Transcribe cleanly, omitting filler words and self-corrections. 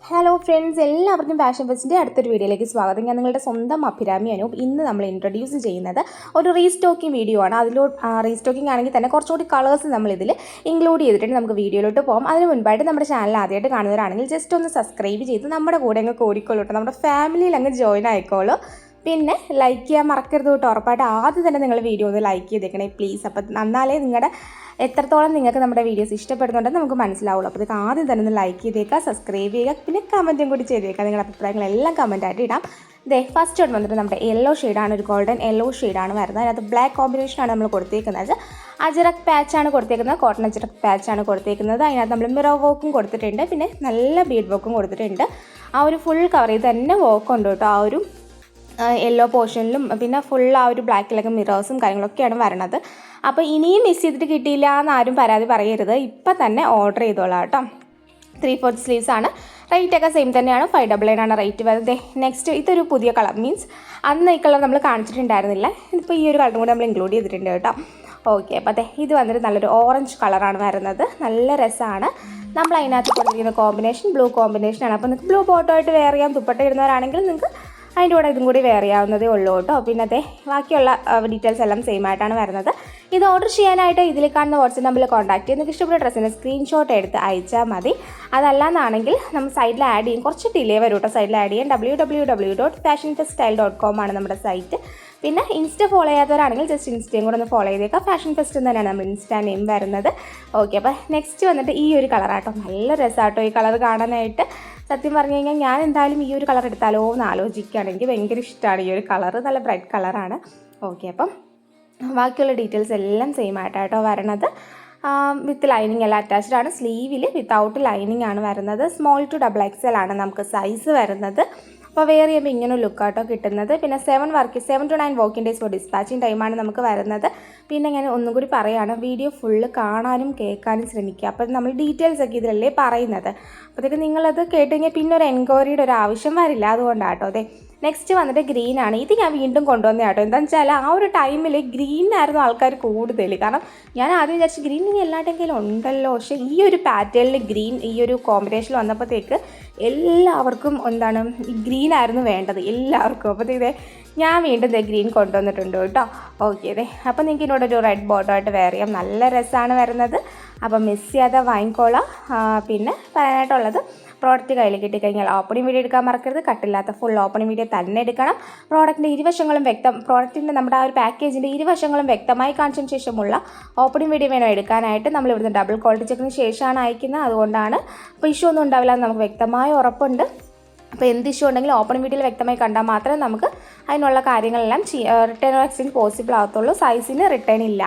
Hello friends, എല്ലാവർക്കും fashion ഫെസ്റ്റിൻ്റെ അടുത്തൊരു വീഡിയോയിലേക്ക് സ്വാഗതം. ഞാൻ നിങ്ങളുടെ സ്വന്തം അഭിരാമി അനൂപ്. ഇന്ന് നമ്മൾ ഇൻട്രൊഡ്യൂസ് ചെയ്യുന്നത് ഒരു റീസ്റ്റോക്കിംഗ് വീഡിയോ ആണ്. റീസ്റ്റോക്കിംഗ് ആണെങ്കിൽ തന്നെ കുറച്ചുകൂടി കളേഴ്സ് നമ്മളിതിൽ ഇൻക്ലൂഡ് ചെയ്തിട്ടുണ്ട്. നമുക്ക് വീഡിയോയിലോട്ട് പോകാം. അതിന് മുൻപായിട്ട് നമ്മുടെ ചാനൽ ആദ്യമായിട്ട് കാണുന്നവരാണെങ്കിൽ ജസ്റ്റ് ഒന്ന് സബ്സ്ക്രൈബ് ചെയ്ത് നമ്മുടെ കൂടെ അങ്ങ് കൂടിക്കോളൂ, നമ്മുടെ ഫാമിലിയിൽ അങ്ങ് ജോയിൻ ആയിക്കോളൂ. പിന്നെ ലൈക്ക് ചെയ്യാൻ മറക്കരുത് കേട്ടോ. ഉറപ്പായിട്ട് ആദ്യം തന്നെ നിങ്ങൾ വീഡിയോ ഒന്ന് ലൈക്ക് ചെയ്തേക്കണേ പ്ലീസ്. അപ്പം എന്നാലേ നിങ്ങളുടെ എത്രത്തോളം നിങ്ങൾക്ക് നമ്മുടെ വീഡിയോസ് ഇഷ്ടപ്പെടുന്നുണ്ടെന്ന് നമുക്ക് മനസ്സിലാവുള്ളൂ. അപ്പോൾ ഇതൊക്കെ ആദ്യം തന്നെ ഒന്ന് ലൈക്ക് ചെയ്തേക്കുക, സബ്സ്ക്രൈബ് ചെയ്യുക, പിന്നെ കമൻറ്റും കൂടി ചെയ്തേക്കുക. നിങ്ങളുടെ അഭിപ്രായങ്ങളെല്ലാം കമൻറ്റായിട്ട് ഇടാം. ഫസ്റ്റ് ഷോട്ട് വന്നിട്ട് നമ്മുടെ യെല്ലോ ഷെയ്ഡാണ്, ഒരു ഗോൾഡൻ യെല്ലോ ഷെയ്ഡാണ് വരുന്നത്. അതിനകത്ത് ബ്ലാക്ക് കോമ്പിനേഷനാണ് നമ്മൾ കൊടുത്തേക്കുന്നത്. അജറക് പാച്ചാണ് കൊടുത്തേക്കുന്നത്, കോട്ടൺ അജറക് പാച്ചാണ് കൊടുത്തേക്കുന്നത്. അതിനകത്ത് നമ്മൾ മിറർ വർക്കും കൊടുത്തിട്ടുണ്ട്, പിന്നെ നല്ല ബീഡ് വർക്കും കൊടുത്തിട്ടുണ്ട്. ആ ഒരു ഫുൾ കവർ ചെയ്ത് തന്നെ വർക്ക് ഉണ്ട് കേട്ടോ. ആ ഒരു യെല്ലോ പോർഷനിലും പിന്നെ ഫുൾ ആ ഒരു ബ്ലാക്കിലൊക്കെ മിറേഴ്സും കാര്യങ്ങളൊക്കെയാണ് വരണത്. അപ്പോൾ ഇനിയും മിസ് ചെയ്തിട്ട് കിട്ടിയില്ല എന്നാരും പരാതി പറയരുത്. ഇപ്പം തന്നെ ഓർഡർ ചെയ്തോളാം കേട്ടോ. 3/4 സ്ലീവ്സ് ആണ്. റേറ്റൊക്കെ സെയിം തന്നെയാണ്. 599 ആണ് റേറ്റ് വരുന്നത്. നെക്സ്റ്റ് ഇതൊരു പുതിയ കളർ, മീൻസ് അന്ന് ഈ കളർ നമ്മൾ കാണിച്ചിട്ടുണ്ടായിരുന്നില്ല. ഇതിപ്പോൾ ഈ ഒരു കളറും കൂടി നമ്മൾ ഇൻക്ലൂഡ് ചെയ്തിട്ടുണ്ട് കേട്ടോ. ഓക്കെ, അപ്പോൾ ഇത് വന്നിട്ട് നല്ലൊരു ഓറഞ്ച് കളറാണ് വരുന്നത്. നല്ല രസമാണ്. നമ്മൾ അതിനകത്ത് കൊടുത്തിരിക്കുന്ന കോമ്പിനേഷൻ ബ്ലൂ കോമ്പിനേഷനാണ്. അപ്പോൾ നിങ്ങൾക്ക് ബ്ലൂ ബോട്ടമായിട്ട് വെയർ ചെയ്യാം. ദുപ്പട്ട ഇടുന്നവരാണെങ്കിൽ നിങ്ങൾക്ക് അതിൻ്റെ കൂടെ ഇതും കൂടി വെയർ ചെയ്യാവുന്നതേ ഉള്ളൂ കേട്ടോ. പിന്നെ ബാക്കിയുള്ള ഡീറ്റെയിൽസ് എല്ലാം സെയിം ആയിട്ടാണ് വരുന്നത്. ഇത് ഓർഡർ ചെയ്യാനായിട്ട് ഇതിൽ കാണുന്ന വാട്സ്ആപ്പ് നമ്പറിൽ കോൺടാക്ട് ചെയ്ത് നിങ്ങൾക്ക് ഇഷ്ടപ്പെട്ട ഡ്രസ്സിൻ്റെ സ്ക്രീൻഷോട്ട് എടുത്ത് അയച്ചാൽ മതി. അതല്ലാന്നാണെങ്കിൽ നമ്മൾ സൈഡിൽ ആഡ് ചെയ്യും, കുറച്ച് ഡിലേ വരും കേട്ടോ. സൈഡിൽ ആഡ് ചെയ്യാൻ www.fashionfeststyle.com ആണ് നമ്മുടെ സൈറ്റ്. പിന്നെ ഇൻസ്റ്റ ഫോളോ ചെയ്യാത്തവരാണെങ്കിൽ ജസ്റ്റ് ഇൻസ്റ്റയും കൂടെ ഒന്ന് ഫോളോ ചെയ്തേക്കാം. ഫാഷൻ ഫെസ്റ്റ് തന്നെയാണ് നമ്മുടെ ഇൻസ്റ്റാ നെയിം വരുന്നത്. ഓക്കെ, അപ്പോൾ നെക്സ്റ്റ് വന്നിട്ട് ഈ ഒരു കളറാട്ടോ. നല്ല രസമാട്ടോ ഈ കളർ കാണാനായിട്ട്. സത്യം പറഞ്ഞു കഴിഞ്ഞാൽ ഞാൻ എന്തായാലും ഈ ഒരു കളർ എടുത്താലോ എന്ന് ആലോചിക്കുകയാണ്. എനിക്ക് ഭയങ്കര ഇഷ്ടമാണ് ഈ ഒരു കളർ, നല്ല ബ്രൈറ്റ് കളറാണ്. ഓക്കെ, അപ്പം ബാക്കിയുള്ള ഡീറ്റെയിൽസ് എല്ലാം സെയിം ആയിട്ടാട്ടോ വരണത്. വിത്ത് ലൈനിങ് എല്ലാം അറ്റാച്ച്ഡ് ആണ്. സ്ലീവിൽ വിത്തൗട്ട് ലൈനിങ് ആണ് വരുന്നത്. സ്മോൾ ടു XXL ആണ് നമുക്ക് സൈസ് വരുന്നത്. അപ്പോൾ വെയർ ചെയ്യുമ്പോൾ ഇങ്ങനെ ലുക്കാട്ടോ കിട്ടുന്നത്. പിന്നെ 7 to 9 working days for dispatching ടൈമാണ് നമുക്ക് വരുന്നത്. പിന്നെ ഞാൻ ഒന്നും കൂടി പറയുകയാണ്, വീഡിയോ ഫുള്ള് കാണാനും കേൾക്കാനും ശ്രമിക്കുക. അപ്പോൾ നമ്മൾ ഡീറ്റെയിൽസ് ഒക്കെ ഇതിലല്ലേ പറയുന്നത്. അപ്പോഴത്തേക്ക് നിങ്ങളത് കേട്ട് കഴിഞ്ഞാൽ പിന്നെ ഒരു എൻക്വയറിയുടെ ഒരു ആവശ്യം വരില്ല. അതുകൊണ്ടാട്ടോ. നെക്സ്റ്റ് വന്നിട്ട് ഗ്രീൻ ആണ്. ഇത് ഞാൻ വീണ്ടും കൊണ്ടുവന്ന കേട്ടോ. എന്താണെന്ന് വെച്ചാൽ ആ ഒരു ടൈമിൽ ഗ്രീനായിരുന്നു ആൾക്കാർ കൂടുതൽ. കാരണം ഞാൻ ആദ്യം വിചാരിച്ചു ഗ്രീൻ ഇനി എല്ലാവരുടെയും കയ്യിലും ഉണ്ടല്ലോ. പക്ഷേ ഈ ഒരു പാറ്റേണിൽ ഗ്രീൻ ഈ ഒരു കോമ്പിനേഷനിൽ വന്നപ്പോഴത്തേക്ക് എല്ലാവർക്കും ഈ ഗ്രീനായിരുന്നു വേണ്ടത് എല്ലാവർക്കും. അപ്പോഴത്തേക്ക് ഞാൻ വീണ്ടും ഗ്രീൻ കൊണ്ടുവന്നിട്ടുണ്ട് കേട്ടോ. ഓക്കെ, അപ്പോൾ നിങ്ങൾക്ക് ഇതിനോട് ഒരു റെഡ് ബോട്ടമായിട്ട് വെയർ ചെയ്യാം. നല്ല രസമാണ് വരുന്നത്. അപ്പം മിസ് ചെയ്യാതെ വാങ്ങിക്കോളാം. പിന്നെ പറയാനായിട്ടുള്ളത്, പ്രോഡക്റ്റ് കയ്യിൽ കിട്ടിക്കഴിഞ്ഞാൽ ഓപ്പണിംഗ് വീഡിയോ എടുക്കാൻ മറക്കരുത്. കട്ടില്ലാത്ത ഫുൾ ഓപ്പണിംഗ് വീഡിയോ തന്നെ എടുക്കണം. പ്രോഡക്റ്റിൻ്റെ നമ്മുടെ ആ ഒരു പാക്കേജിൻ്റെ ഇരുവശങ്ങളും വ്യക്തമായി കാണിച്ചതിന് ശേഷമുള്ള ഓപ്പണിംഗ് വീഡിയോ വേണം എടുക്കാനായിട്ട്. നമ്മൾ ഇവിടുന്ന് ഡബിൾ ക്വാളിറ്റി ചെക്കിന് ശേഷമാണ് അയക്കുന്നത്. അതുകൊണ്ടാണ് അപ്പോൾ ഇഷ്യൂ ഒന്നും ഉണ്ടാവില്ല എന്ന് നമുക്ക് വ്യക്തമായ ഉറപ്പുണ്ട്. അപ്പോൾ എന്ത് ഇഷ്യൂ ഉണ്ടെങ്കിലും ഓപ്പണിംഗ് വീഡിയോയിൽ വ്യക്തമായി കണ്ടാൽ മാത്രമേ നമുക്ക് അതിനുള്ള കാര്യങ്ങളെല്ലാം റിട്ടേൺ ഓർ എക്സ്ചേഞ്ച് പോസിബിൾ ആകത്തുള്ളൂ. സൈസിന് റിട്ടേൺ ഇല്ല.